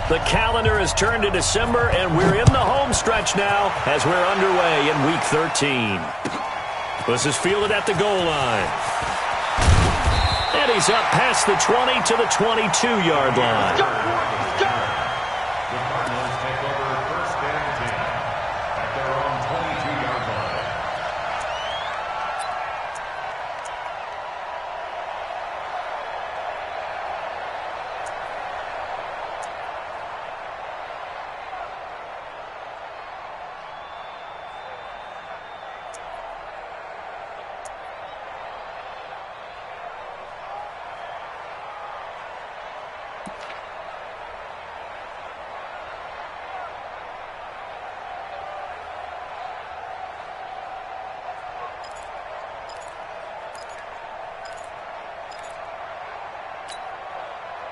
The calendar has turned to December, and we're in the home stretch now as we're underway in Week 13. This is fielded at the goal line. And he's up past the 20 to the 22-yard line.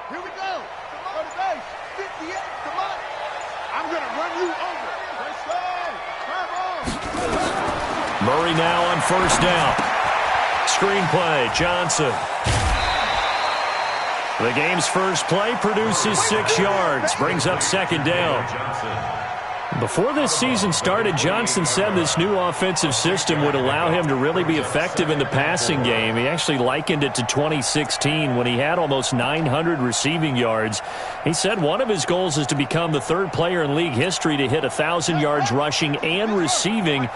Here we go. Go to base. 58. Come on. I'm going to run you over. Let's go. Come on. Murray now on first down. Screenplay, Johnson. The game's first play produces 6 yards. Brings up second down. Before this season started, Johnson said this new offensive system would allow him to really be effective in the passing game. He actually likened it to 2016 when he had almost 900 receiving yards. He said one of his goals is to become the third player in league history to hit 1,000 yards rushing and receiving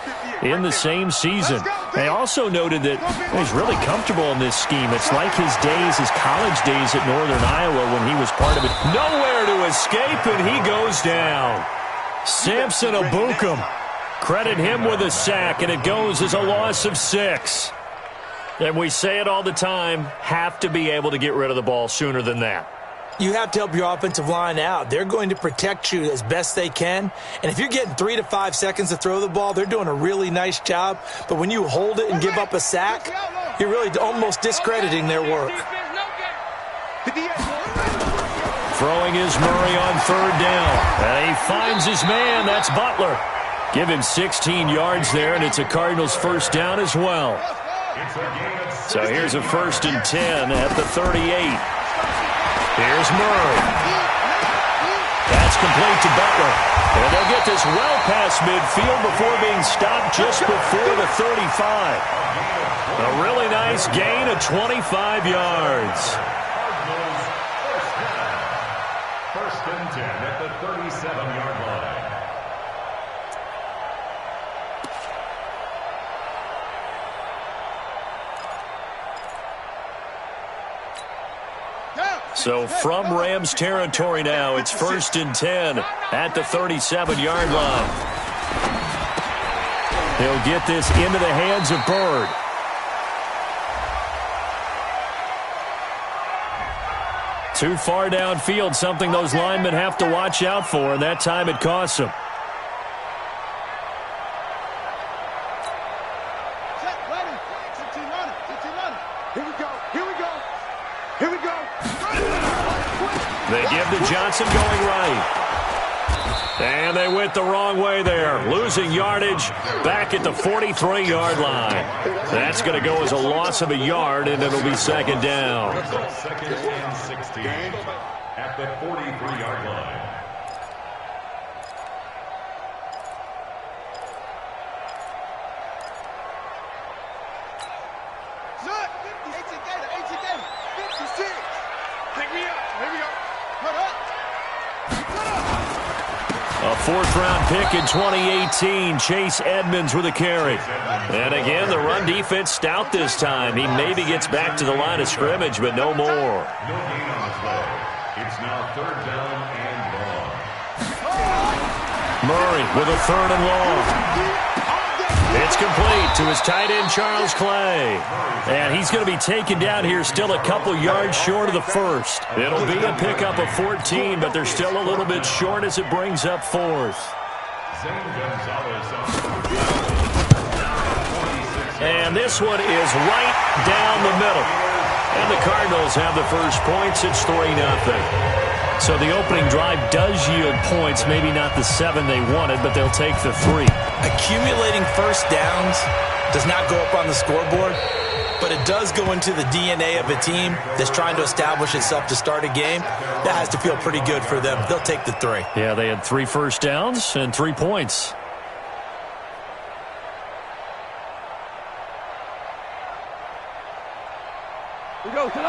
in the same season. They also noted that he's really comfortable in this scheme. It's like his days, his college days at Northern Iowa when he was part of it. Nowhere to escape, and he goes down. Samson Abukum. Credit him with a sack, and it goes as a loss of 6. And we say it all the time, have to be able to get rid of the ball sooner than that. You have to help your offensive line out. They're going to protect you as best they can. And if you're getting 3 to 5 seconds to throw the ball, they're doing a really nice job. But when you hold it and give up a sack, you're really almost discrediting their work. Throwing is Murray on third down. And he finds his man. That's Butler. Give him 16 yards there, and it's a Cardinals first down as well. So here's a 1st and 10 at the 38. Here's Murray. That's complete to Butler. And they'll get this well past midfield before being stopped just before the 35. A really nice gain of 25 yards. First and 10 at the 37-yard line. So from Rams territory now, it's 1st and 10 at the 37-yard line. They'll get this into the hands of Bird. Too far downfield, something those linemen have to watch out for, and that time it costs them. They give to Johnson going right. And they went the wrong way there. Losing yardage back at the 43-yard line. That's going to go as a loss of a yard, and it'll be second down. Second and 16 at the 43-yard line. A 4th-round pick in 2018, Chase Edmonds with a carry. And again, the run defense stout this time. He maybe gets back to the line of scrimmage, but no more. No gain on the play. It's now 3rd down and long. Murray with a 3rd and long. It's complete to his tight end, Charles Clay. And he's going to be taken down here still a couple yards short of the 1st. It'll be a pickup of 14, but they're still a little bit short as it brings up 4th. And this one is right down the middle. And the Cardinals have the first points. It's 3-0. So the opening drive does yield points, maybe not the 7 they wanted, but they'll take the 3. Accumulating first downs does not go up on the scoreboard, but it does go into the DNA of a team that's trying to establish itself to start a game. That has to feel pretty good for them. They'll take the 3. Yeah, they had 3 first downs and 3 points.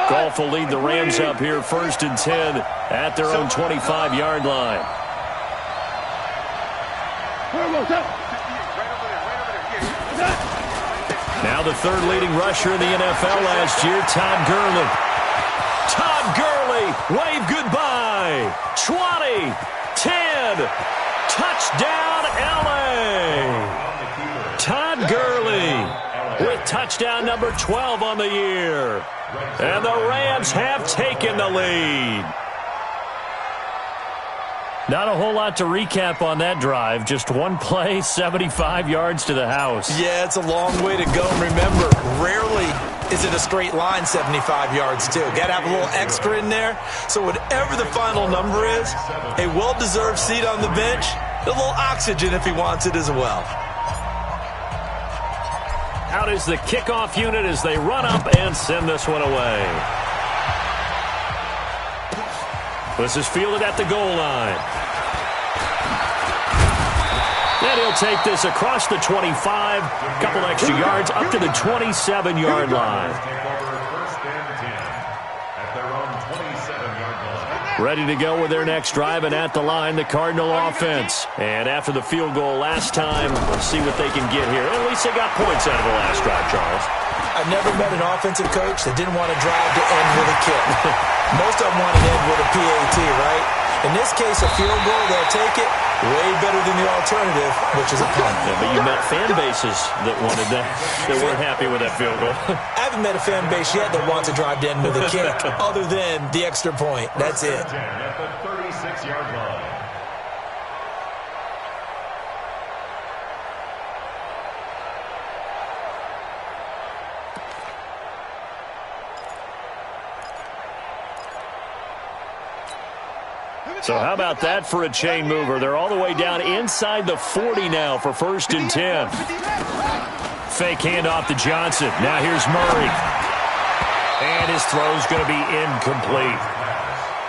Golf will lead the Rams up here 1st and 10 at their own 25-yard line. Now the 3rd leading rusher in the NFL last year, Todd Gurley. Todd Gurley, wave goodbye. 20, 10, touchdown LA. Todd Gurley with touchdown number 12 on the year. And the Rams have taken the lead. Not a whole lot to recap on that drive. Just one play, 75 yards to the house. Yeah, it's a long way to go. Remember, rarely is it a straight line 75 yards, too. Got to have a little extra in there. So whatever the final number is, a well-deserved seat on the bench, a little oxygen if he wants it as well. Out is the kickoff unit as they run up and send this one away. This is fielded at the goal line. And he'll take this across the 25, couple extra yards up to the 27-yard line. Ready to go with their next drive, and at the line, the Cardinal offense. And after the field goal last time, we'll see what they can get here. At least they got points out of the last drive, Charles. I've never met an offensive coach that didn't want to drive to end with a kick. Most of them want to end with a PAT, right? In this case, a field goal, they'll take it. Way better than the alternative, which is a punt. Yeah, but you met fan bases that wanted that, that weren't happy with that field goal. I haven't met a fan base yet that wants to drive to end with a kick, other than the extra point. That's it. At the 36-yard line. So how about that for a chain mover? They're all the way down inside the 40 now for 1st and 10. Fake handoff to Johnson. Now here's Murray. And his throw's going to be incomplete.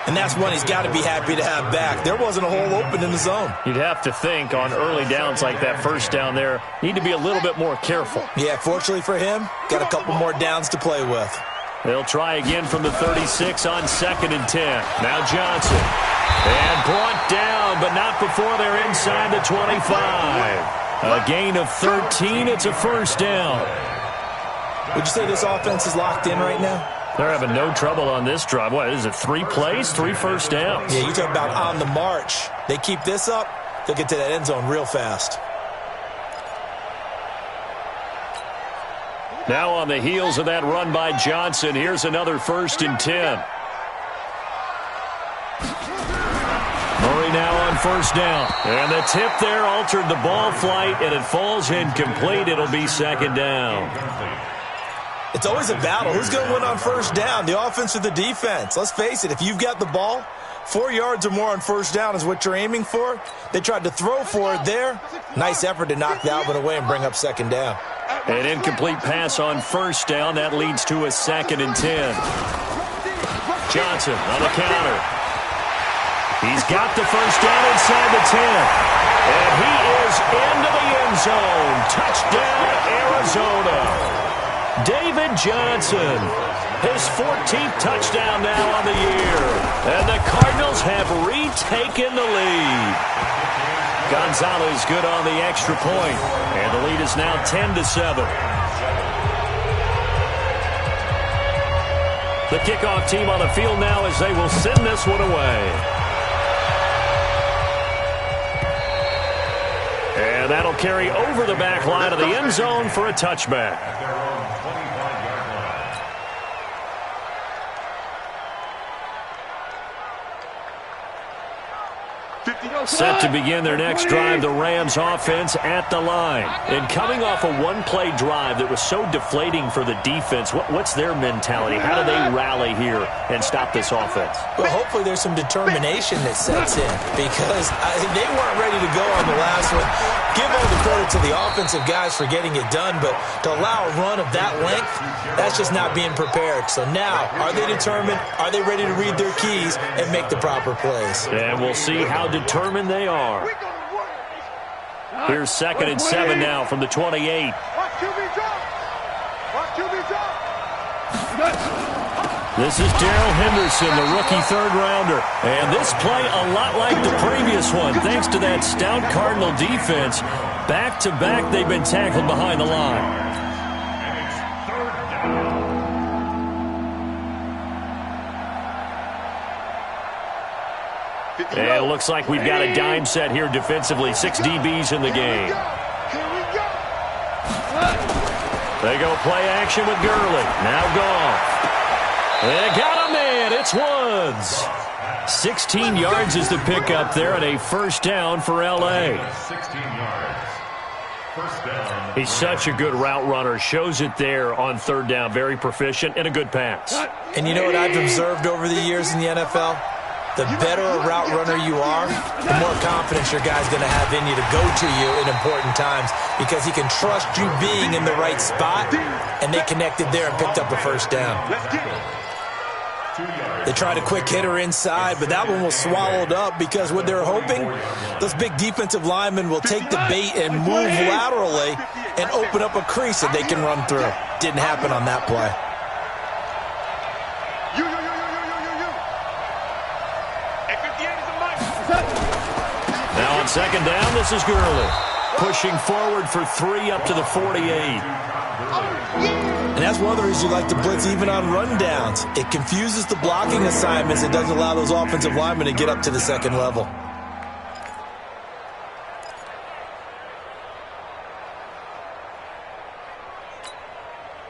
And that's one he's got to be happy to have back. There wasn't a hole open in the zone. You'd have to think on early downs like that first down there, need to be a little bit more careful. Yeah, fortunately for him, got a couple more downs to play with. They'll try again from the 36 on 2nd and 10. Now Johnson. And brought down, but not before they're inside the 25. A gain of 13. It's a first down. Would you say this offense is locked in right now? They're having no trouble on this drive. What is it, 3 plays, 3 first downs? Yeah, you talk about on the march. They keep this up, they'll get to that end zone real fast. Now on the heels of that run by Johnson, here's another 1st and 10. Murray now on 1st down. And the tip there altered the ball flight, and it falls incomplete. It'll be 2nd down. It's always a battle. Who's going to win on 1st down, the offense or the defense? Let's face it, if you've got the ball, 4 yards or more on 1st down is what you're aiming for. They tried to throw for it there. Nice effort to knock that one away and bring up 2nd down. An incomplete pass on 1st down. That leads to a 2nd and 10. Johnson on the counter. He's got the 1st down inside the 10. And he is into the end zone. Touchdown, Arizona. David Johnson, his 14th touchdown now on the year. And the Cardinals have retaken the lead. Gonzalez good on the extra point. And the lead is now 10-7. The kickoff team on the field now as they will send this one away. And that'll carry over the back line of the end zone for a touchback. Set to begin their next drive, the Rams offense at the line. And coming off a one-play drive that was so deflating for the defense, what's their mentality? How do they rally here and stop this offense? Well, hopefully there's some determination that sets in because they weren't ready to go on the last one. Give all the credit to the offensive guys for getting it done, but to allow a run of that length, that's just not being prepared. So now, are they determined? Are they ready to read their keys and make the proper plays? And we'll see how determined they are. Here's 2nd and 7 now from the 28. This is Darrell Henderson, the rookie third-rounder. And this play a lot like the previous one, thanks to that stout Cardinal defense. Back-to-back, they've been tackled behind the line. And it looks like we've got a dime set here defensively. 6 DBs in the game. They go play action with Gurley. Now Goff. They got a man. It's Woods. 16 yards is the pickup there and a first down for L.A. 16 yards. First down. He's such a good route runner. Shows it there on third down. Very proficient and a good pass. And you know what I've observed over the years in the NFL? The better a route runner you are, the more confidence your guy's going to have in you to go to you in important times because he can trust you being in the right spot, and they connected there and picked up a first down. They tried a quick hitter inside, but that one was swallowed up because what they're hoping, those big defensive linemen will take the bait and move laterally and open up a crease that they can run through. Didn't happen on that play. Now on second down, this is Gurley. Pushing forward for 3 up to the 48. And that's one of the reasons you like to blitz even on rundowns. It confuses the blocking assignments. It doesn't allow those offensive linemen to get up to the second level.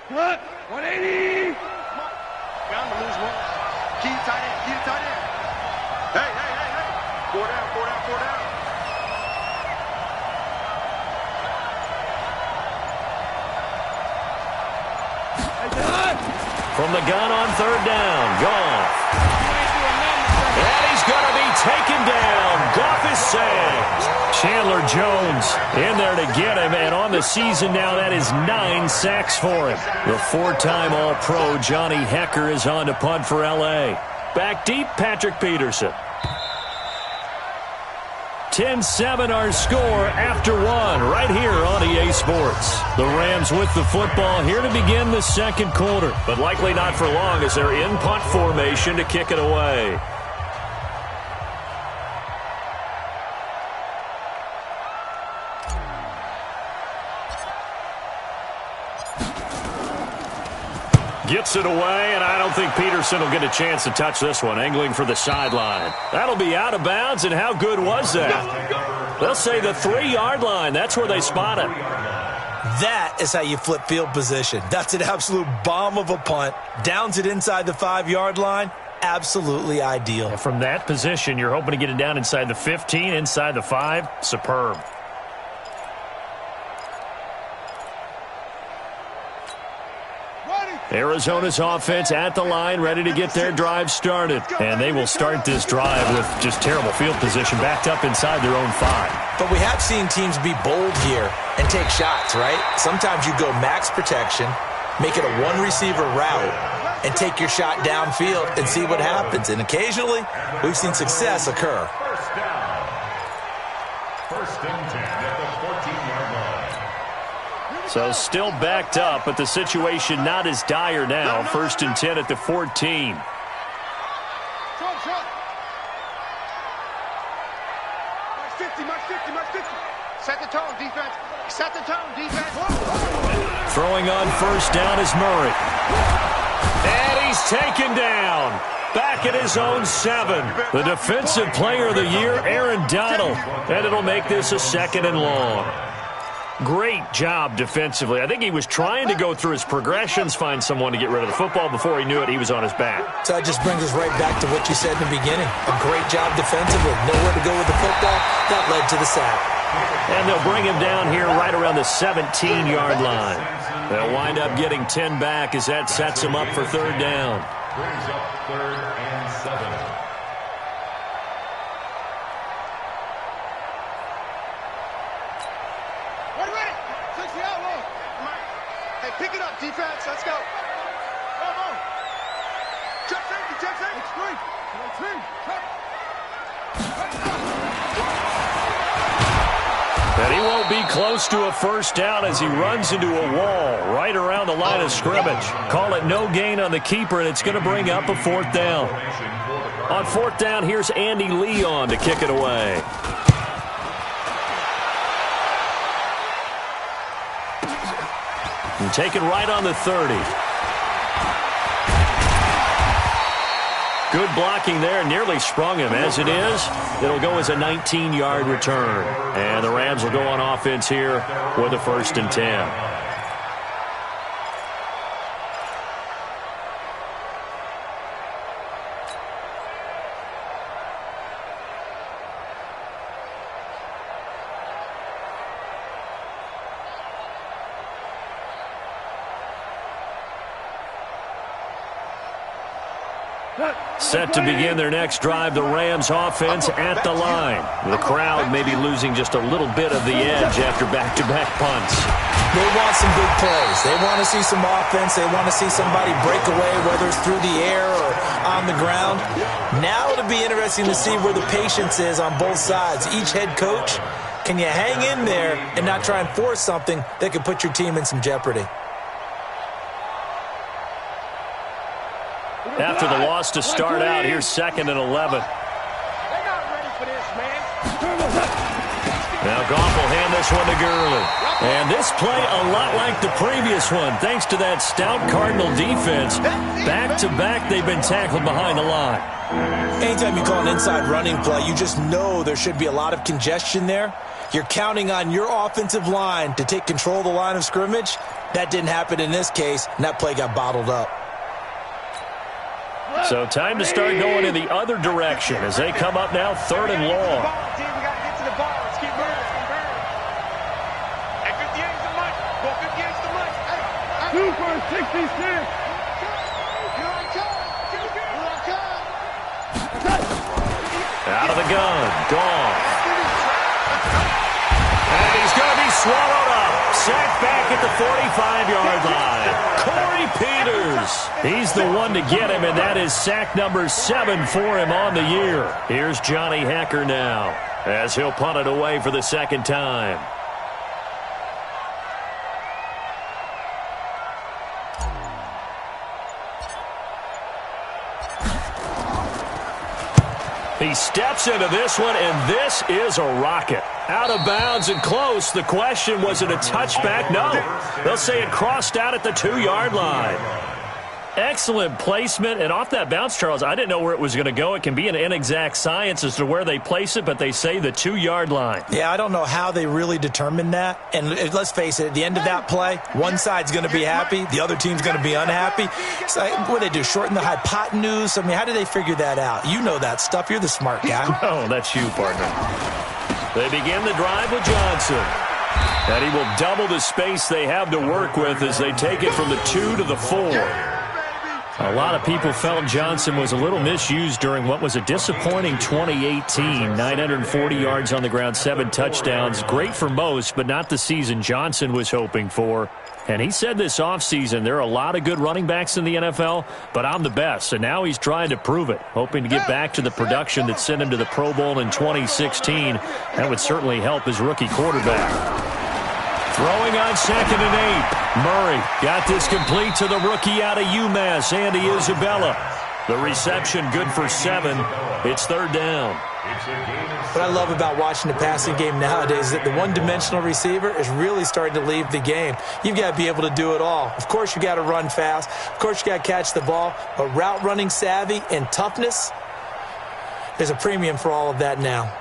What? 180. Bound to lose one. Keep tight end. Keep tight end. Hey. 4 down. From the gun on third down, Goff. And he's going to be taken down. Goff is sacked. Chandler Jones in there to get him, and on the season now, that is 9 sacks for him. The 4-time All-Pro Johnny Hecker is on to punt for L.A. Back deep, Patrick Peterson. 10-7 our score after 1 right here on EA Sports. The Rams with the football here to begin the second quarter, but likely not for long as they're in punt formation to kick it away. Gets it away, and I don't think Peterson will get a chance to touch this one. Angling for the sideline. That'll be out of bounds, and how good was that? They'll say the 3-yard line. That's where they spot it. That is how you flip field position. That's an absolute bomb of a punt. Downs it inside the 5-yard line. Absolutely ideal. And from that position, you're hoping to get it down inside the 15, inside the 5. Superb. Arizona's offense at the line, ready to get their drive started. And they will start this drive with just terrible field position, backed up inside their own 5. But we have seen teams be bold here and take shots, right? Sometimes you go max protection, make it a one-receiver route, and take your shot downfield and see what happens. And occasionally, we've seen success occur. First and 10 at the 14-yard line. So still backed up, but the situation not as dire now. First and 10 at the 14. Short. Much 50. Set the tone, defense. Set the tone, defense. Throwing on first down is Murray. And he's taken down. Back at his own 7. The defensive player of the year, Aaron Donald. And it'll make this a 2nd and long. Great job defensively. I think he was trying to go through his progressions, find someone to get rid of the football. Before he knew it, he was on his back. So that just brings us right back to what you said in the beginning. A great job defensively. Nowhere to go with the football. That led to the sack. And they'll bring him down here right around the 17-yard line. They'll wind up getting 10 back as that sets him up for third down. Brings up 3rd and 7. Pick it up, defense. Let's go. Come on. Check safety, check safety. And he won't be close to a first down as he runs into a wall right around the line of scrimmage. Call it no gain on the keeper, and it's going to bring up a 4th down. On 4th down, here's Andy Leon to kick it away. And taken right on the 30. Good blocking there, nearly sprung him. As it is, it'll go as a 19-yard return. And the Rams will go on offense here with a 1st and 10. Set to begin their next drive, the Rams offense at the line. The crowd maybe losing just a little bit of the edge after back-to-back punts. They want some big plays. They want to see some offense. They want to see somebody break away, whether it's through the air or on the ground. Now it'll be interesting to see where the patience is on both sides. Each head coach, can you hang in there and not try and force something that could put your team in some jeopardy? After the loss to start out, here's 2nd and 11. They're not ready for this, man. Now Goff will hand this one to Gurley. And this play a lot like the previous one, thanks to that stout Cardinal defense. Back-to-back, they've been tackled behind the line. Anytime you call an inside running play, you just know there should be a lot of congestion there. You're counting on your offensive line to take control of the line of scrimmage. That didn't happen in this case, and that play got bottled up. So time to start going in the other direction as they come up now 3rd and long. We got to get to the ball. Let's keep moving. Hey, 58's the money. Well, 58's the money. Hey, 2 for 66. Out of the gun. Gone. And he's going to be swallowed up. Sacked back at the 45-yard line. Corey Peters. He's the one to get him, and that is sack number 7 for him on the year. Here's Johnny Hacker now as he'll punt it away for the 2nd time. He steps into this one, and this is a rocket. Out of bounds and close. The question, was it a touchback? No. They'll say it crossed out at the 2-yard line. Excellent placement, and off that bounce, Charles, I didn't know where it was going to go. It can be an inexact science as to where they place it, but they say the 2-yard line. Yeah, I don't know how they really determined that. And let's face it, at the end of that play, one side's going to be happy, the other team's going to be unhappy. So what do they do, shorten the hypotenuse? I mean, how do they figure that out? You know that stuff. You're the smart guy. Oh, that's you, partner. They begin the drive with Johnson. And he will double the space they have to work with as they take it from the 2 to the 4. A lot of people felt Johnson was a little misused during what was a disappointing 2018. 940 yards on the ground, 7 touchdowns. Great for most, but not the season Johnson was hoping for. And he said this offseason, there are a lot of good running backs in the NFL, but I'm the best. And now he's trying to prove it, hoping to get back to the production that sent him to the Pro Bowl in 2016. That would certainly help his rookie quarterback. Throwing on 2nd and 8. Murray got this complete to the rookie out of UMass, Andy Isabella. The reception good for 7. It's 3rd down. What I love about watching the passing game nowadays is that the one-dimensional receiver is really starting to leave the game. You've got to be able to do it all. Of course, you got to run fast. Of course, you got to catch the ball. But route running savvy and toughness, there's a premium for all of that now.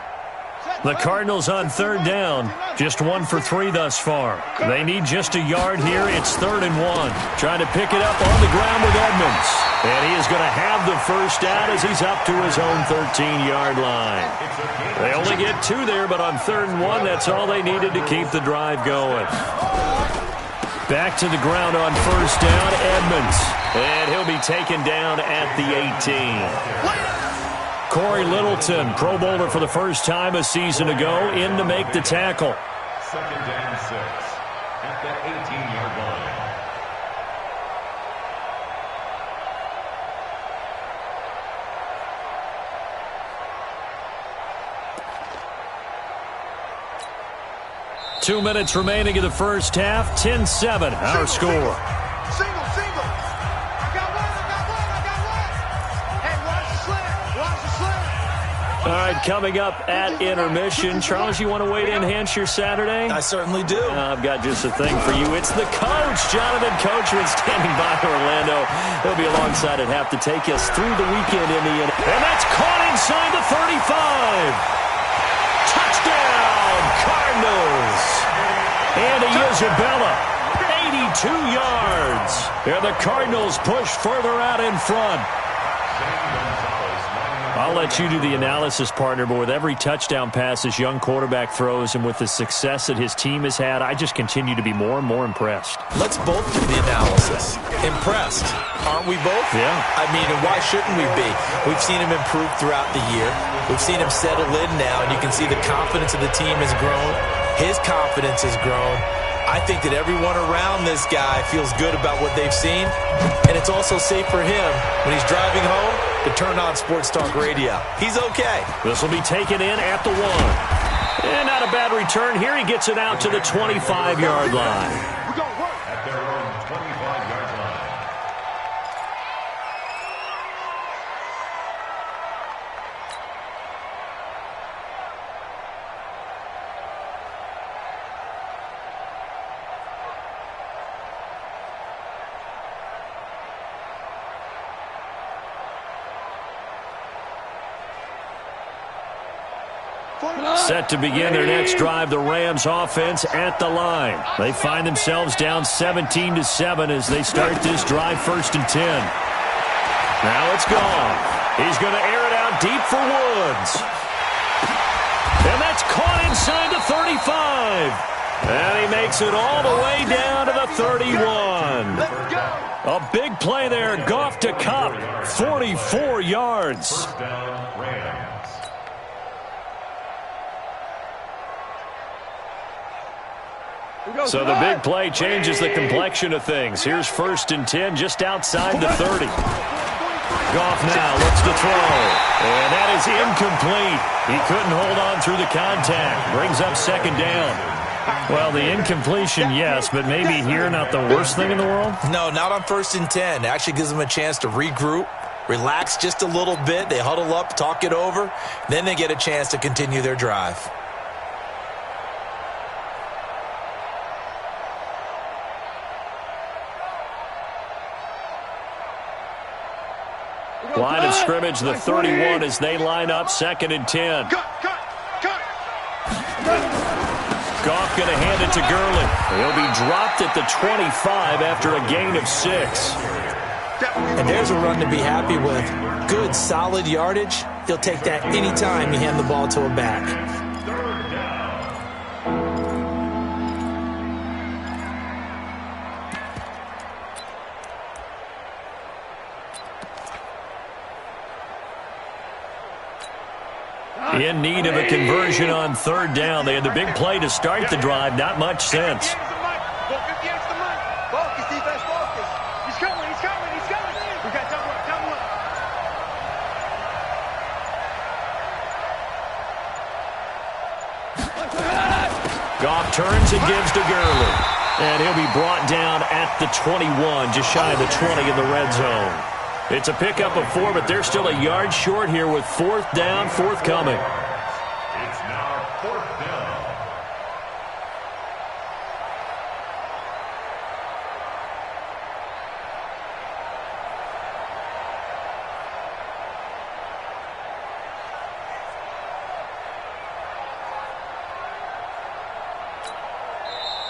The Cardinals on third down, just 1 for 3 thus far. They need just a yard here. It's 3rd and 1. Trying to pick it up on the ground with Edmonds. And he is going to have the first down as he's up to his own 13-yard line. They only get 2 there, but on 3rd and 1, that's all they needed to keep the drive going. Back to the ground on first down, Edmonds. And he'll be taken down at the 18. Corey Littleton, Pro Bowler for the first time a season ago, in to make the tackle. 2nd and 6 at the 18-yard line. Two minutes remaining in the first half. 10-7, our score. Single. I got one. Hey, watch the slant. All right, coming up at intermission. Charles, you want to weigh to enhance your Saturday? I certainly do. I've got just a thing for you. It's the coach, Jonathan Coachman, standing by Orlando. He'll be alongside at half to take us through the weekend in the end. And that's caught inside the 35. Touchdown, Cardinals. And Isabella, 82 yards. And the Cardinals push further out in front. I'll let you do the analysis, partner, but with every touchdown pass this young quarterback throws and with the success that his team has had, I just continue to be more and more impressed. Let's both do the analysis. Impressed, aren't we both? Yeah. I mean, and why shouldn't we be? We've seen him improve throughout the year. We've seen him settle in now, and you can see the confidence of the team has grown. His confidence has grown. I think that everyone around this guy feels good about what they've seen, and it's also safe for him when he's driving home to turn on Sports Talk Radio. He's okay. This will be taken in at the 1. And not a bad return here. He gets it out to the 25-yard line. We're going to work. At their own 25-yard line. Set to begin their next drive, the Rams offense at the line. They find themselves down 17-7 as they start this drive, 1st and 10. Now it's gone. He's going to air it out deep for Woods. And that's caught inside the 35. And he makes it all the way down to the 31. A big play there. Goff to Kupp, 44 yards. First down, Rams. So the big play changes the complexion of things. Here's 1st and 10 just outside the 30. Goff now looks to throw. And that is incomplete. He couldn't hold on through the contact. Brings up 2nd down. Well, the incompletion, yes, but maybe here not the worst thing in the world? No, not on 1st and 10. It actually gives them a chance to regroup, relax just a little bit. They huddle up, talk it over. Then they get a chance to continue their drive. Line of scrimmage, the 31 as they line up, 2nd and 10. Cut. Goff going to hand it to Gurley. He'll be dropped at the 25 after a gain of 6. And there's a run to be happy with. Good, solid yardage. He'll take that anytime you hand the ball to a back. In need of a conversion on 3rd down. They had the big play to start the drive. Not much sense. Goff turns and gives to Gurley. And he'll be brought down at the 21, just shy of the 20 in the red zone. It's a pickup of 4, but they're still a yard short here with 4th down forthcoming. It's now 4th down.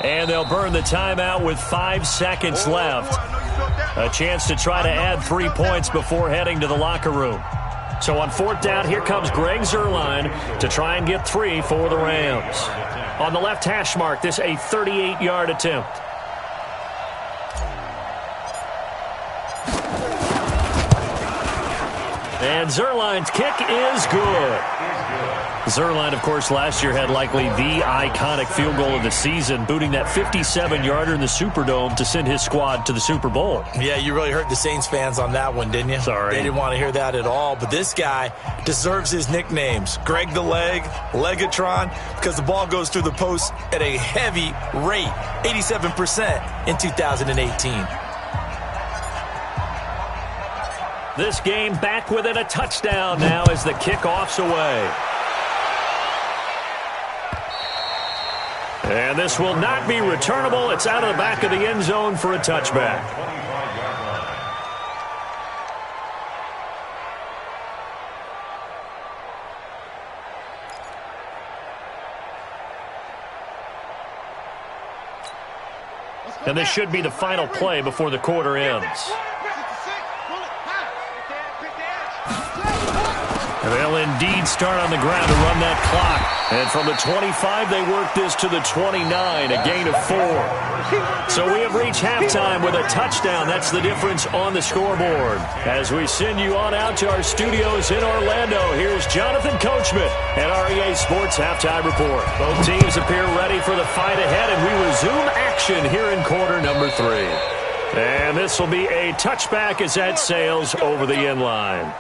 And they'll burn the timeout with 5 seconds left. A chance to try to add 3 points before heading to the locker room. So on 4th down, here comes Greg Zuerlein to try and get 3 for the Rams. On the left hash mark, this a 38-yard attempt. And Zuerlein's kick is good. Zuerlein, of course, last year had likely the iconic field goal of the season, booting that 57-yarder in the Superdome to send his squad to the Super Bowl. Yeah, you really hurt the Saints fans on that one, didn't you? Sorry. They didn't want to hear that at all. But this guy deserves his nicknames. Greg the Leg, Legatron, because the ball goes through the post at a heavy rate, 87% in 2018. This game back within a touchdown now as the kickoff's away. And this will not be returnable. It's out of the back of the end zone for a touchback. And this should be the final play before the quarter ends. And they'll indeed start on the ground to run that clock. And from the 25, they work this to the 29, a gain of 4. So we have reached halftime with a touchdown. That's the difference on the scoreboard. As we send you on out to our studios in Orlando, here's Jonathan Coachman at REA Sports Halftime Report. Both teams appear ready for the fight ahead, and we resume action here in quarter number 3. And this will be a touchback as that sails over the end line.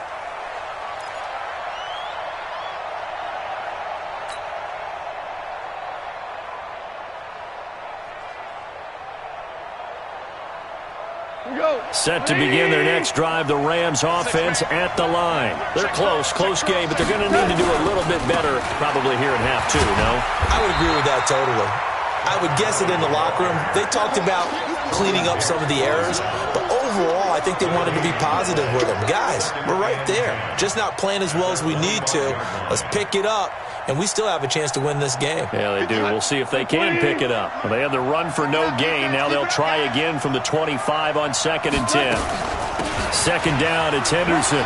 Set to begin their next drive, the Rams offense at the line. They're close game, but they're going to need to do a little bit better probably here in half 2, no? I would agree with that totally. I would guess it in the locker room. They talked about cleaning up some of the errors, but overall, I think they wanted to be positive with them. Guys, we're right there. Just not playing as well as we need to. Let's pick it up, and we still have a chance to win this game. Yeah, they do. We'll see if they can pick it up. Well, they had the run for no gain. Now they'll try again from the 25 on 2nd and 10. 2nd down, it's Henderson.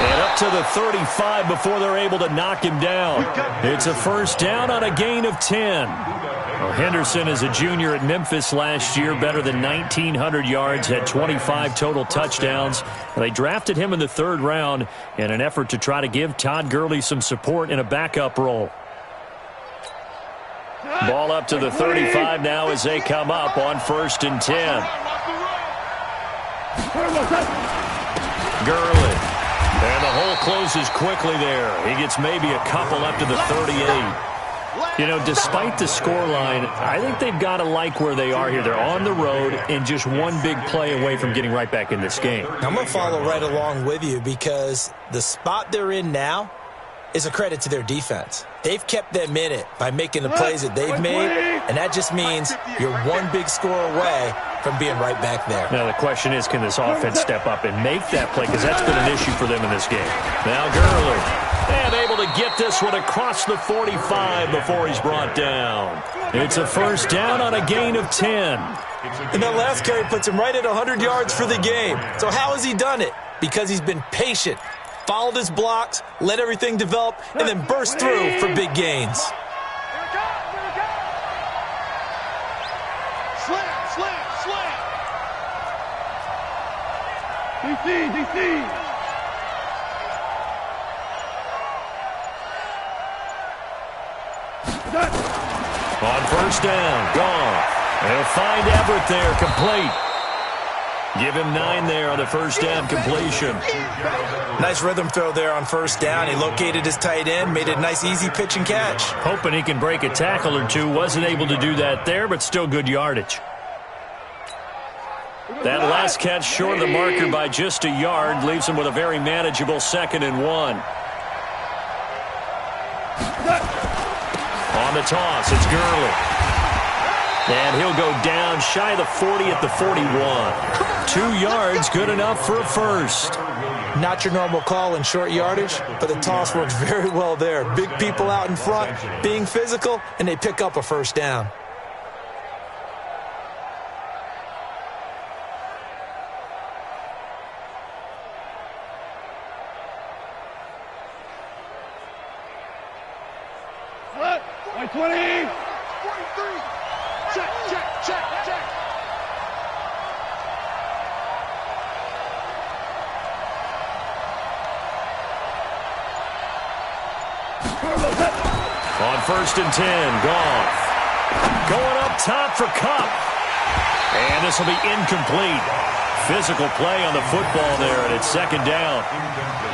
And up to the 35 before they're able to knock him down. It's a 1st down on a gain of 10. Well, Henderson is a junior at Memphis last year, better than 1,900 yards, had 25 total touchdowns. They drafted him in the 3rd round in an effort to try to give Todd Gurley some support in a backup role. Ball up to the 35 now as they come up on 1st and 10. Gurley. And the hole closes quickly there. He gets maybe a couple up to the 38. You know, despite the scoreline, I think they've got to like where they are here. They're on the road and just one big play away from getting right back in this game. I'm going to follow right along with you because the spot they're in now is a credit to their defense. They've kept them in it by making the plays that they've made, and that just means you're one big score away from being right back there. Now the question is, can this offense step up and make that play? Because that's been an issue for them in this game. Now Gurley, and able to get this one across the 45 before he's brought down. It's a 1st down on a gain of 10. And that last carry puts him right at 100 yards for the game. So how has he done it? Because he's been patient, followed his blocks, let everything develop, and then burst through for big gains. DC. On 1st down, gone. They'll find Everett there, complete. Give him 9 there on the 1st down completion. Nice rhythm throw there on 1st down. He located his tight end, made it a nice easy pitch and catch. Hoping he can break a tackle or two. Wasn't able to do that there, but still good yardage. That last catch short of the marker by just a yard leaves him with a very manageable 2nd and 1. On the toss, it's Gurley. And he'll go down shy of the 40 at the 41. 2 yards, good enough for a 1st. Not your normal call in short yardage, but the toss works very well there. Big people out in front, being physical, and they pick up a 1st down. 120. 43. Check, check, check, check. On 1st and 10, Goff. Going up top for Cup. And this will be incomplete. Physical play on the football there, and it's 2nd down.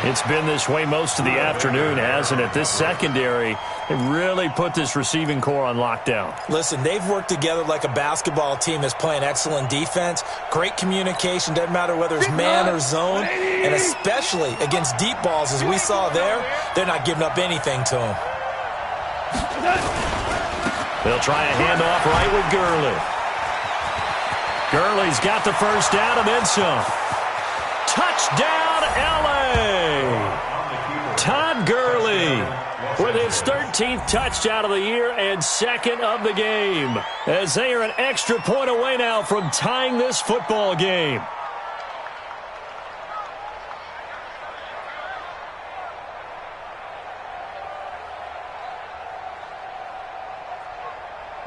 It's been this way most of the afternoon, hasn't it? This secondary, they really put this receiving core on lockdown. Listen, they've worked together like a basketball team that's playing excellent defense. Great communication, doesn't matter whether it's man or zone. And especially against deep balls, as we saw there, they're not giving up anything to them. They'll try a handoff right with Gurley. Gurley's got the 1st down and then some. Touchdown, L.A. Todd Gurley with his 13th touchdown of the year and 2nd of the game, as they are an extra point away now from tying this football game.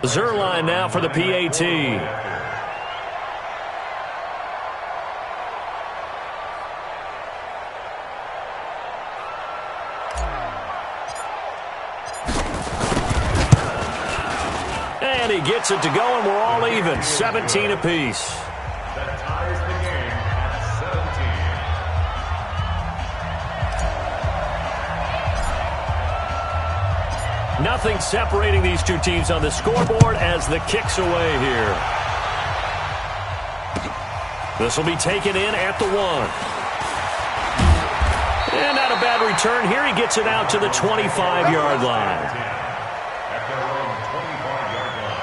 Zerline now for the PAT. And he gets it to go, and we're all even, 17 apiece. That ties the game at 17. Nothing separating these two teams on the scoreboard as the kick's away here. This will be taken in at the 1. And not a bad return here. He gets it out to the 25-yard line. At their own 25-yard line.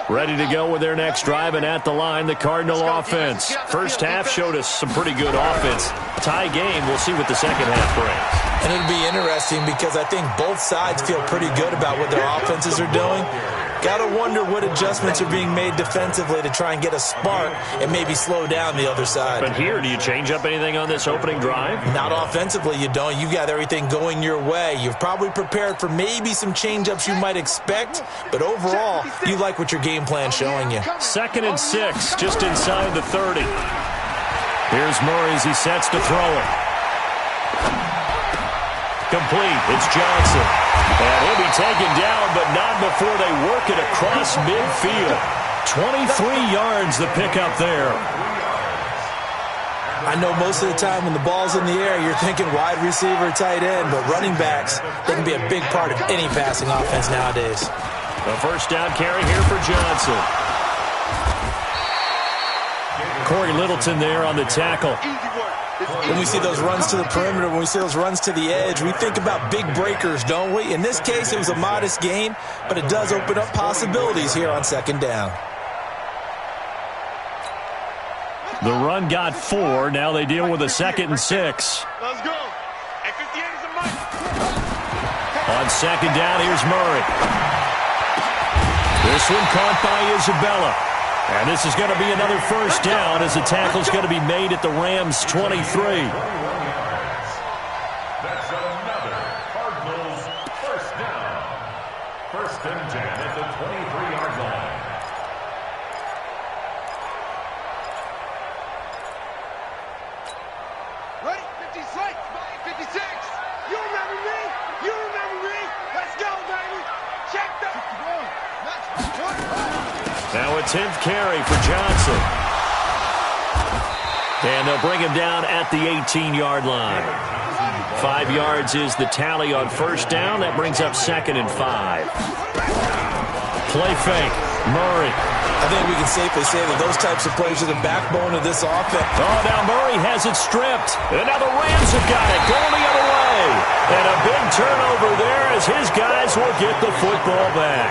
Ready to go with their next drive, and at the line, the Cardinal offense. First half showed us some pretty good offense. Tie game, we'll see what the second half brings. And it'll be interesting because I think both sides feel pretty good about what their offenses are doing. Got to wonder what adjustments are being made defensively to try and get a spark and maybe slow down the other side. But here, do you change up anything on this opening drive? Not offensively, you don't. You got everything going your way. You've probably prepared for maybe some change-ups you might expect, but overall, you like what your game plan's showing you. 2nd and 6, just inside the 30. Here's Murray as he sets to throw it. Complete. It's Johnson. And he'll be taken down, but not before they work it across midfield. 23 yards the pickup there. I know most of the time when the ball's in the air, you're thinking wide receiver, tight end, but running backs, they can be a big part of any passing offense nowadays. The 1st down carry here for Johnson. Corey Littleton there on the tackle. When we see those runs to the perimeter, when we see those runs to the edge, we think about big breakers, don't we? In this case, it was a modest gain, but it does open up possibilities here on 2nd down. The run got 4. Now they deal with a 2nd and 6. Let's go. At 58 is a mic. On 2nd down, here's Murray. This one caught by Isabella. And this is going to be another 1st down as the tackle's going to be made at the Rams' 23. That's another Cardinals 1st down. 1st and 10 at the 23-yard line. Ready? 56. 56. You remember me? You remember me? Let's go, baby. Check the... Now a 10th carry for Johnson. And they'll bring him down at the 18-yard line. 5 yards is the tally on 1st down. That brings up 2nd and 5. Play fake. Murray. I think we can safely say that those types of plays are the backbone of this offense. Oh, now Murray has it stripped. And now the Rams have got it. Going the other way. And a big turnover there as his guys will get the football back.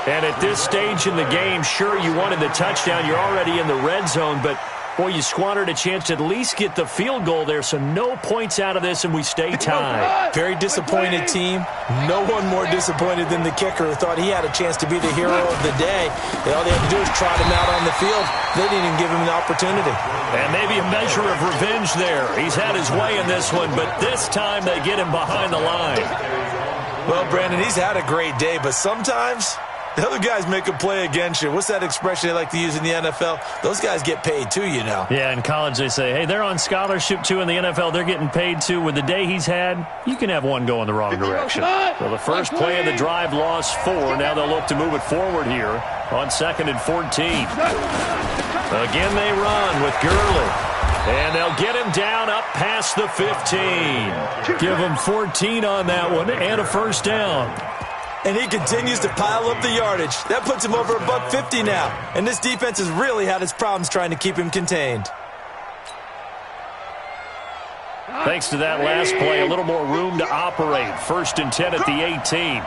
And at this stage in the game, sure, you wanted the touchdown. You're already in the red zone, but Boy, you squandered a chance to at least get the field goal there, so no points out of this, and we stay tied. Very disappointed team. No one more disappointed than the kicker who thought he had a chance to be the hero of the day. All they had to do was trot him out on the field. They didn't even give him an opportunity. And maybe a measure of revenge there. He's had his way in this one, but this time they get him behind the line. Well, Brandon, he's had a great day, but sometimes the other guys make a play against you. What's that expression they like to use in the NFL? Those guys get paid too, you know. Yeah, in college they say, hey, they're on scholarship too. In the NFL, they're getting paid too. With the day he's had, you can have one go in the wrong direction. Well, the first play of the drive lost 4. Now they'll look to move it forward here on 2nd and 14. Again, they run with Gurley. And they'll get him down up past the 15. Give him 14 on that one and a first down. And he continues to pile up the yardage. That puts him over $150 now. And this defense has really had its problems trying to keep him contained. Thanks to that last play, a little more room to operate. 1st and 10 at the 18.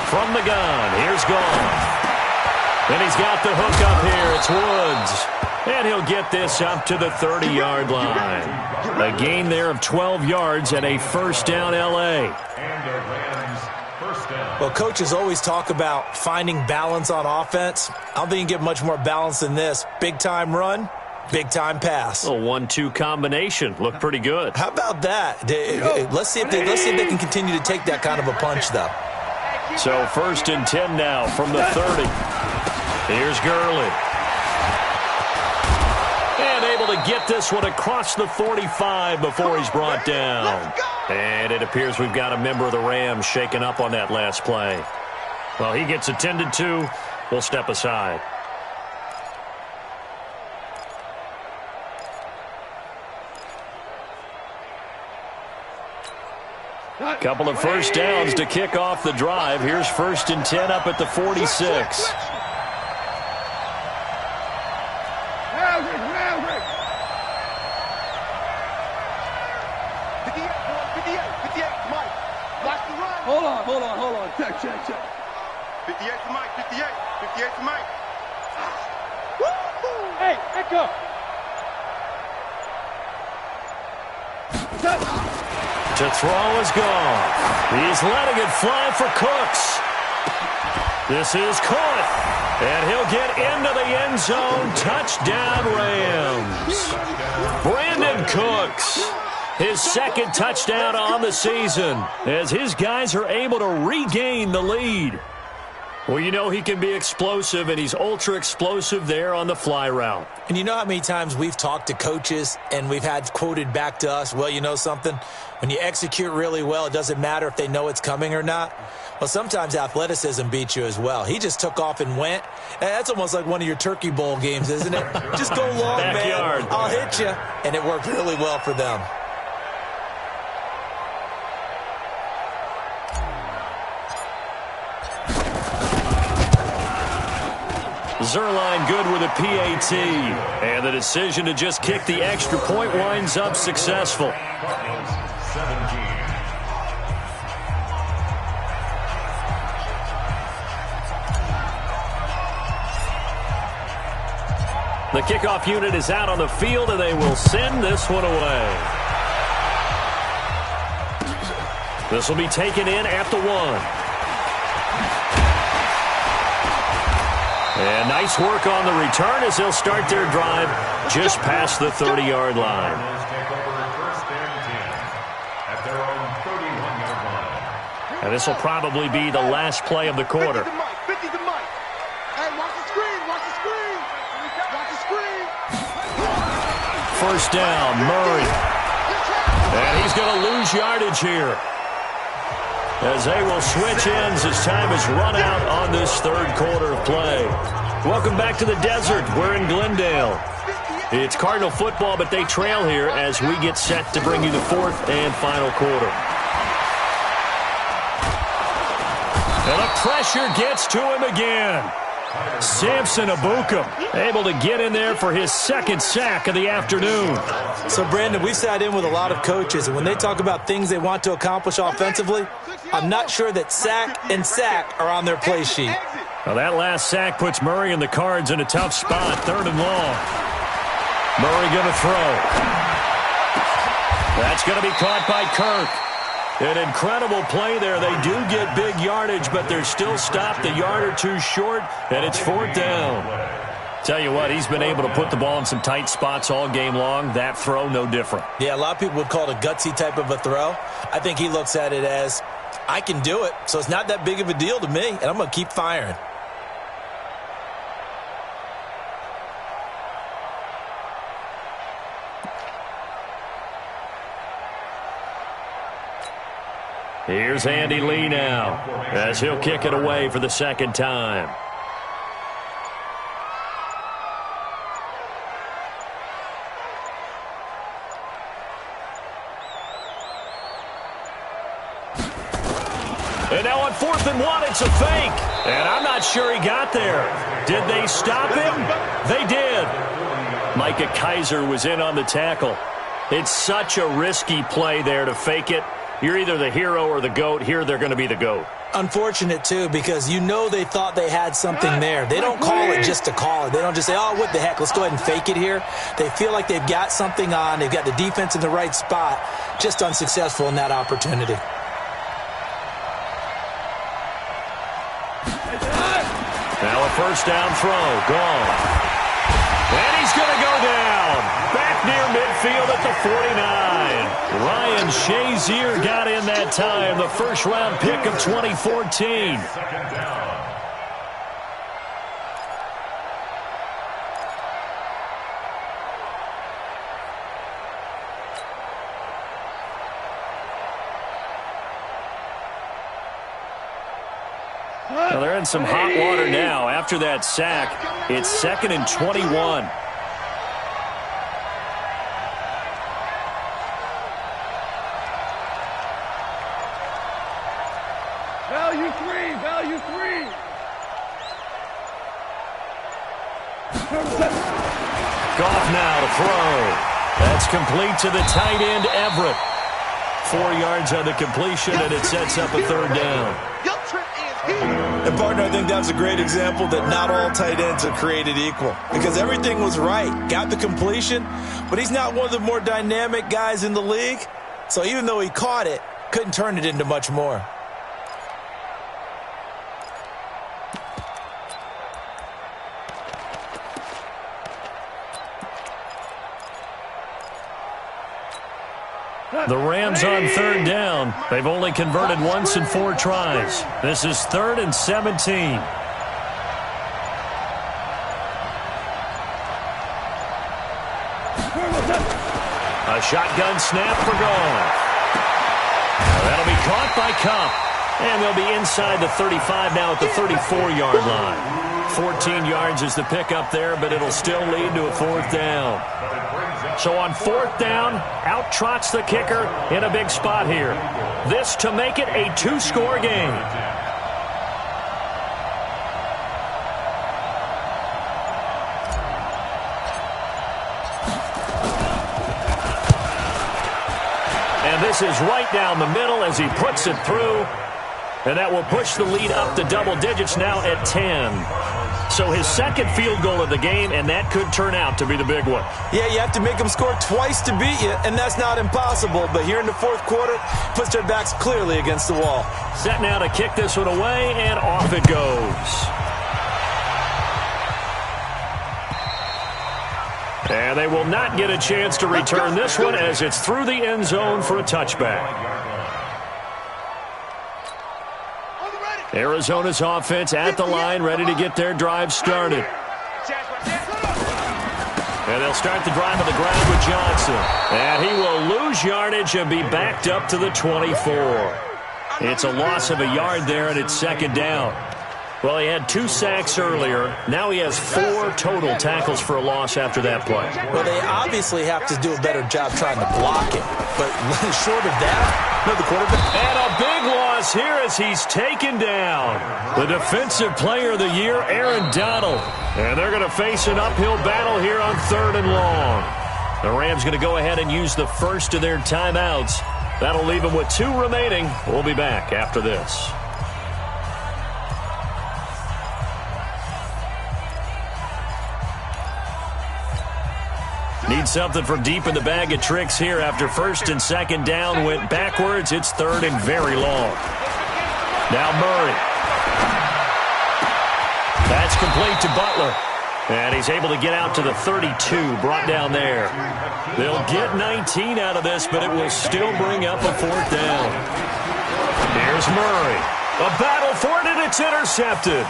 From the gun, here's Goff. And he's got the hook up here. It's Woods. And he'll get this up to the 30-yard line. A gain there of 12 yards and a first down, L.A. Well, coaches always talk about finding balance on offense. I don't think you can get much more balance than this. Big-time run, big-time pass. A 1-2 combination. Looked pretty good. How about that? Let's see if they can continue to take that kind of a punch, though. So 1st and 10 now from the 30. Here's Gurley. And able to get this one across the 45 before he's brought down. And it appears we've got a member of the Rams shaken up on that last play. Well, he gets attended to. We'll step aside. Couple of first downs to kick off the drive. Here's 1st and 10 up at the 46. Hold on. Check. 58 to Mike, 58 to Mike. Hey, echo. To throw is gone. He's letting it fly for Cooks. This is caught. And he'll get into the end zone. Touchdown, Rams. Brandon Cooks. His 2nd touchdown on the season as his guys are able to regain the lead. Well, you know he can be explosive, and he's ultra-explosive there on the fly route. And you know how many times we've talked to coaches and we've had quoted back to us, well, you know something? When you execute really well, it doesn't matter if they know it's coming or not. Well, sometimes athleticism beats you as well. He just took off and went. That's almost like one of your Turkey Bowl games, isn't it? Just go long, Backyard. man. I'll hit you. And it worked really well for them. Zerline good with a PAT. And the decision to just kick the extra point winds up successful. The kickoff unit is out on the field, and they will send this one away. This will be taken in at the 1. And nice work on the return as they'll start their drive just past the 30-yard line. And this will probably be the last play of the quarter. 50 to Mike. Hey, watch the screen. Watch the screen. First down, Murray. And he's going to lose yardage here, as they will switch ends as time is run out on this 3rd quarter of play. Welcome back to the desert. We're in Glendale. It's Cardinal football, but they trail here as we get set to bring you the 4th and final quarter. And the pressure gets to him again. Samson Abukum able to get in there for his 2nd sack of the afternoon. So, Brandon, we've sat in with a lot of coaches, and when they talk about things they want to accomplish offensively, I'm not sure that sack and sack are on their play sheet. Well, that last sack puts Murray and the Cards in a tough spot, 3rd and long. Murray going to throw. That's going to be caught by Kirk. An incredible play there. They do get big yardage, but they're still stopped a yard or two short, and it's 4th down. Tell you what, he's been able to put the ball in some tight spots all game long. That throw, no different. Yeah, a lot of people would call it a gutsy type of a throw. I think he looks at it as, I can do it, so it's not that big of a deal to me, and I'm going to keep firing. Here's Andy Lee now, as he'll kick it away for the 2nd time. And now on 4th and 1, it's a fake. And I'm not sure he got there. Did they stop him? They did. Micah Kaiser was in on the tackle. It's such a risky play there to fake it. You're either the hero or the GOAT. Here they're going to be the GOAT. Unfortunate, too, because you know they thought they had something there. They don't call it just to call it. They don't just say, oh, what the heck, let's go ahead and fake it here. They feel like they've got something on. They've got the defense in the right spot. Just unsuccessful in that opportunity. Now a 1st down throw. Gone. And he's going to go down. Back near midfield at the 49. Ryan Shazier got in that time, the 1st-round pick of 2014. 2nd down. Well, they're in some hot water now. After that sack, it's 2nd and 21. Value 3, value 3. Goff now to throw. That's complete to the tight end, Everett. 4 yards on the completion, and it sets up a 3rd down. And, partner, I think that's a great example that not all tight ends are created equal, because everything was right. Got the completion, but he's not one of the more dynamic guys in the league. So even though he caught it, couldn't turn it into much more. The Rams on 3rd down. They've only converted once in 4 tries. This is 3rd and 17. A shotgun snap for Goff. That'll be caught by Kupp. And they'll be inside the 35 now at the 34-yard line. 14 yards is the pickup there, but it'll still lead to a 4th down. So on 4th down, out trots the kicker in a big spot here. This to make it a 2-score game. And this is right down the middle as he puts it through. And that will push the lead up to double digits now at 10. So his 2nd field goal of the game, and that could turn out to be the big one. Yeah, you have to make them score twice to beat you, and that's not impossible. But here in the 4th quarter, puts their backs clearly against the wall. Set now to kick this one away, and off it goes. And they will not get a chance to return this one as it's through the end zone for a touchback. Arizona's offense at the line, ready to get their drive started. And they'll start the drive on the ground with Johnson. And he will lose yardage and be backed up to the 24. It's a loss of a yard there, and it's 2nd down. Well, he had 2 sacks earlier. Now he has 4 total tackles for a loss after that play. Well, they obviously have to do a better job trying to block it. But short of that, no, the quarterback. And a big loss here as he's taken down. The defensive player of the year, Aaron Donald. And they're going to face an uphill battle here on 3rd and long. The Rams going to go ahead and use the first of their timeouts. That'll leave them with 2 remaining. We'll be back after this. Need something from deep in the bag of tricks here after first and second down went backwards. It's third and very long. Now Murray. That's complete to Butler. And he's able to get out to the 32, brought down there. They'll get 19 out of this, but it will still bring up a fourth down. Here's Murray. A battle for it, and it's intercepted.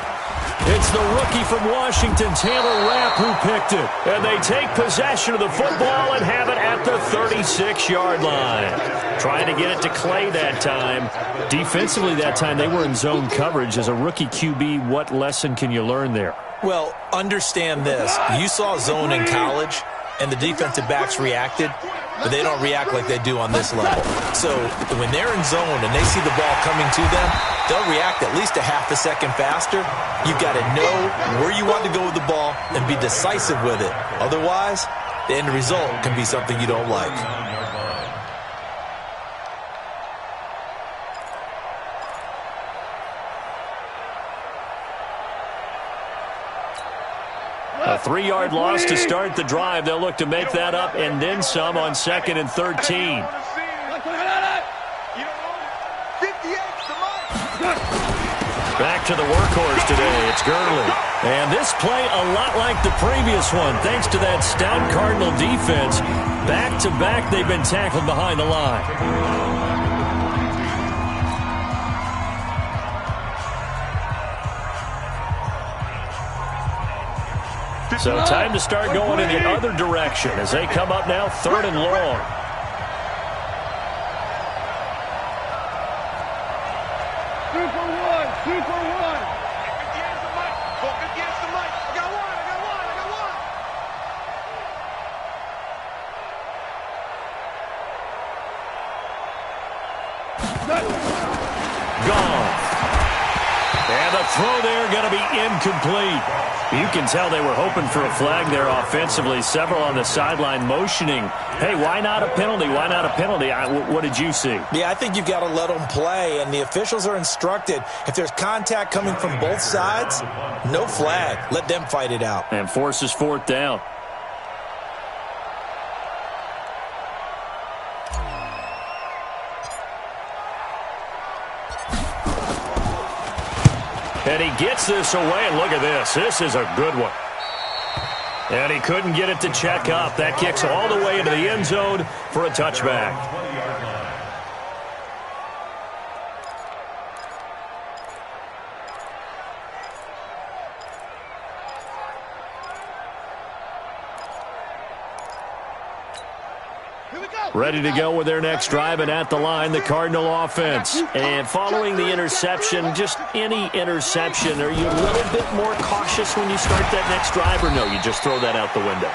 It's the rookie from Washington, Taylor Rapp, who picked it. And they take possession of the football and have it at the 36-yard line. Trying to get it to Clay that time. Defensively that time, they were in zone coverage. As a rookie QB, what lesson can you learn there? Well, understand this. You saw zone in college, and the defensive backs reacted, but they don't react like they do on this level. So when they're in zone and they see the ball coming to them, they'll react at least a half a second faster. You've got to know where you want to go with the ball and be decisive with it. Otherwise, the end result can be something you don't like. A 3-yard loss to start the drive. They'll look to make that up and then some on 2nd and 13. Back to the workhorse today. It's Gurley. And this play a lot like the previous one. Thanks to that stout Cardinal defense. Back-to-back, they've been tackled behind the line. So time to start going in the other direction as they come up now 3rd and long. Super one. Gone. And the throw there going to be incomplete. You can tell they were hoping for a flag there offensively. Several on the sideline motioning, hey, why not a penalty? Why not a penalty? What did you see? Yeah, I think you've got to let them play, and the officials are instructed. If there's contact coming from both sides, no flag. Let them fight it out. And forces 4th down. And he gets this away, and look at this. This is a good one. And he couldn't get it to check up. That kicks all the way into the end zone for a touchback. Ready to go with their next drive, and at the line, the Cardinal offense. And following the interception, just any interception, are you a little bit more cautious when you start that next drive, or no, you just throw that out the window?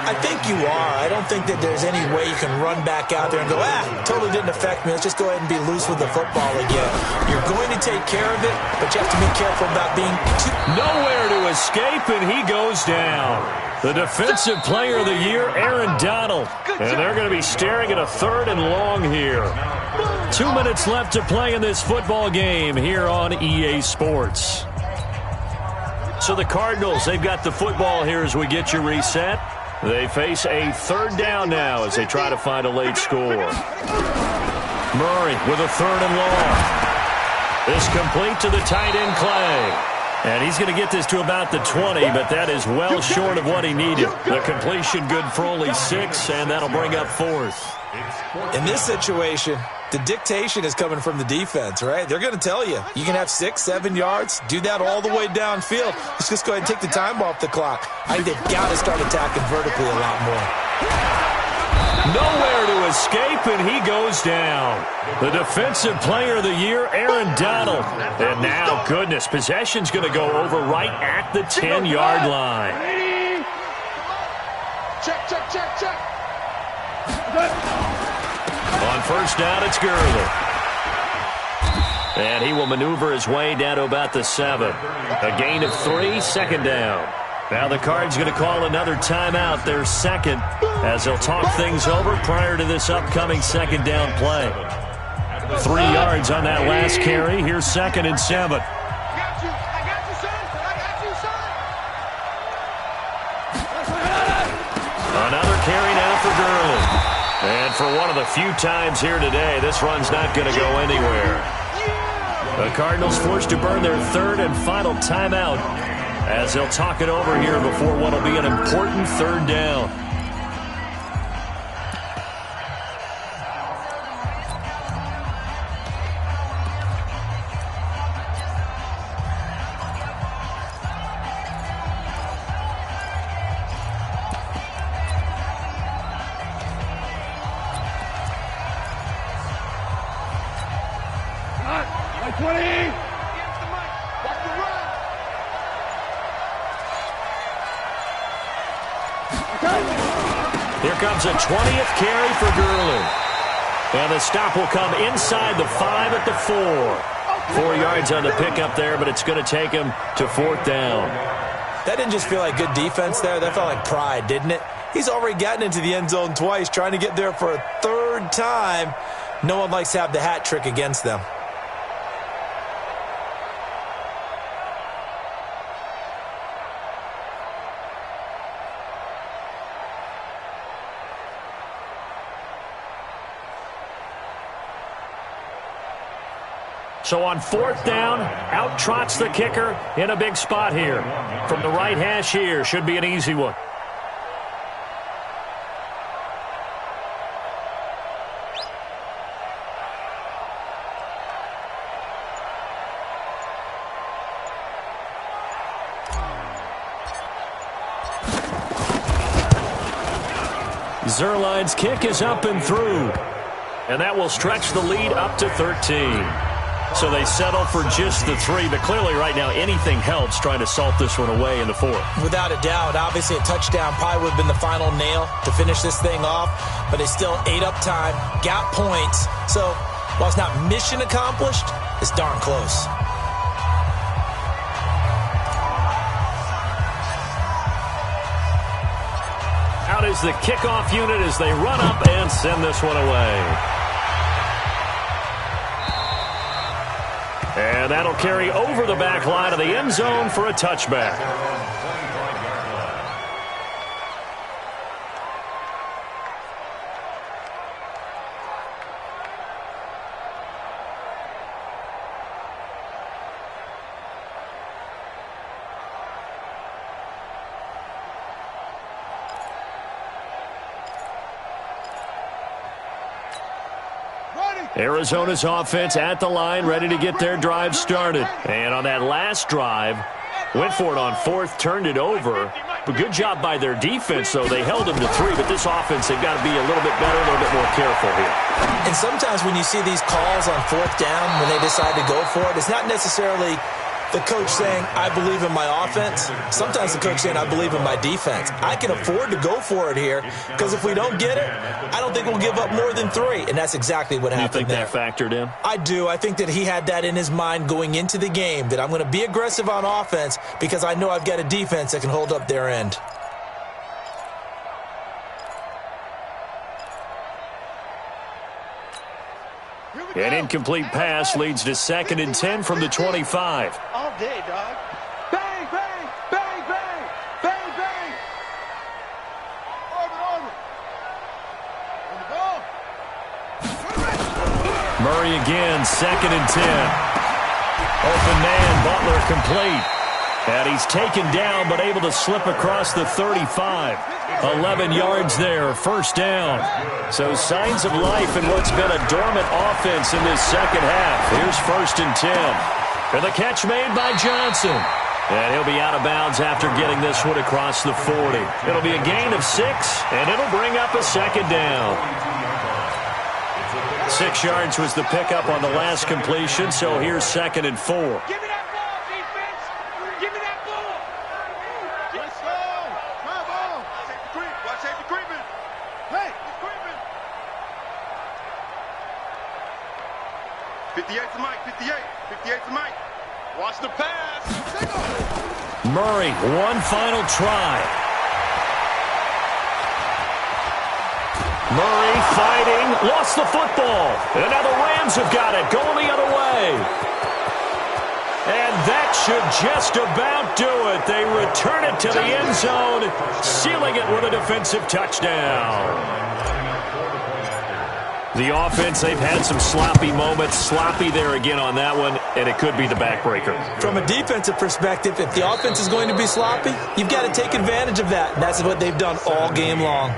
I think you are. I don't think that there's any way you can run back out there and go, totally didn't affect me. Let's just go ahead and be loose with the football again. You're going to take care of it, but you have to be careful about being too... Nowhere to escape, and he goes down. The defensive player of the year, Aaron Donald. And they're going to be staring at a 3rd and long here. 2 minutes left to play in this football game here on EA Sports. So the Cardinals, they've got the football here as we get you reset. They face a 3rd down now as they try to find a late score. Murray with a 3rd and long. This complete to the tight end, Clay. And he's going to get this to about the 20, but that is well short of what he needed. The completion good for only 6, and that'll bring up 4th. In this situation, the dictation is coming from the defense, right? They're going to tell you, you can have 6, 7 yards, do that all the way downfield. Let's just go ahead and take the time off the clock. I think they've got to start attacking vertically a lot more. Nowhere to escape, and he goes down. The defensive player of the year, Aaron Donald. And now, goodness, possession's going to go over right at the 10-yard line. Check. On 1st down, it's Gurley. And he will maneuver his way down to about the 7. A gain of 3, 2nd down. Now the Cards going to call another timeout, their 2nd, as they'll talk things over prior to this upcoming 2nd down play. 3 yards on that last carry. Here's 2nd and 7. I got you, son. Another carry And for one of the few times here today, this run's not going to go anywhere. The Cardinals forced to burn their third and final timeout as they'll talk it over here before what will be an important third down. Here comes a 20th carry for Gurley. And the stop will come inside the 5 at the 4. 4 yards on the pickup there, but it's going to take him to 4th down. That didn't just feel like good defense there. That felt like pride, didn't it? He's already gotten into the end zone twice, trying to get there for a third time. No one likes to have the hat trick against them. So on 4th down, out trots the kicker in a big spot here. From the right hash here, should be an easy one. Zerline's kick is up and through. And that will stretch the lead up to 13. So they settle for just the 3, but clearly right now anything helps trying to salt this one away in the 4th. Without a doubt, obviously a touchdown probably would have been the final nail to finish this thing off, but they still ate up time, got points. So while it's not mission accomplished, it's darn close. Out is the kickoff unit as they run up and send this one away. And that'll carry over the back line of the end zone for a touchback. Arizona's offense at the line, ready to get their drive started. And on that last drive, went for it on 4th, turned it over. But good job by their defense, though. They held them to 3, but this offense, they've got to be a little bit better, a little bit more careful here. And sometimes when you see these calls on 4th down, when they decide to go for it, it's not necessarily the coach saying, I believe in my offense. Sometimes the coach saying, I believe in my defense. I can afford to go for it here because if we don't get it, I don't think we'll give up more than 3. And that's exactly what happened there. You think that factored in? I do. I think that he had that in his mind going into the game, that I'm going to be aggressive on offense because I know I've got a defense that can hold up their end. An incomplete pass leads to 2nd and 10 from the 25. All day, dog. Bang, bang, bang, bang, bang, bang. Order. On the ball. Murray again, 2nd and 10. Open man, Butler complete. And he's taken down but able to slip across the 35. 11 yards there, 1st down. So signs of life in what's been a dormant offense in this second half. Here's 1st and 10. And the catch made by Johnson. And he'll be out of bounds after getting this one across the 40. It'll be a gain of 6, and it'll bring up a 2nd down. 6 yards was the pickup on the last completion, so here's 2nd and 4. Give me that ball, defense. Give me that ball. Let's go. Come on. Watch safety creeping. Hey, he's creeping. 58 to Mike. 58 to Mike. Watch the pass. Murray, one final try. Murray fighting, lost the football. And now the Rams have got it, going the other way. And that should just about do it. They return it to the end zone, sealing it with a defensive touchdown. The offense, they've had some sloppy moments. Sloppy there again on that one, and it could be the backbreaker. From a defensive perspective, if the offense is going to be sloppy, you've got to take advantage of that. And that's what they've done all game long.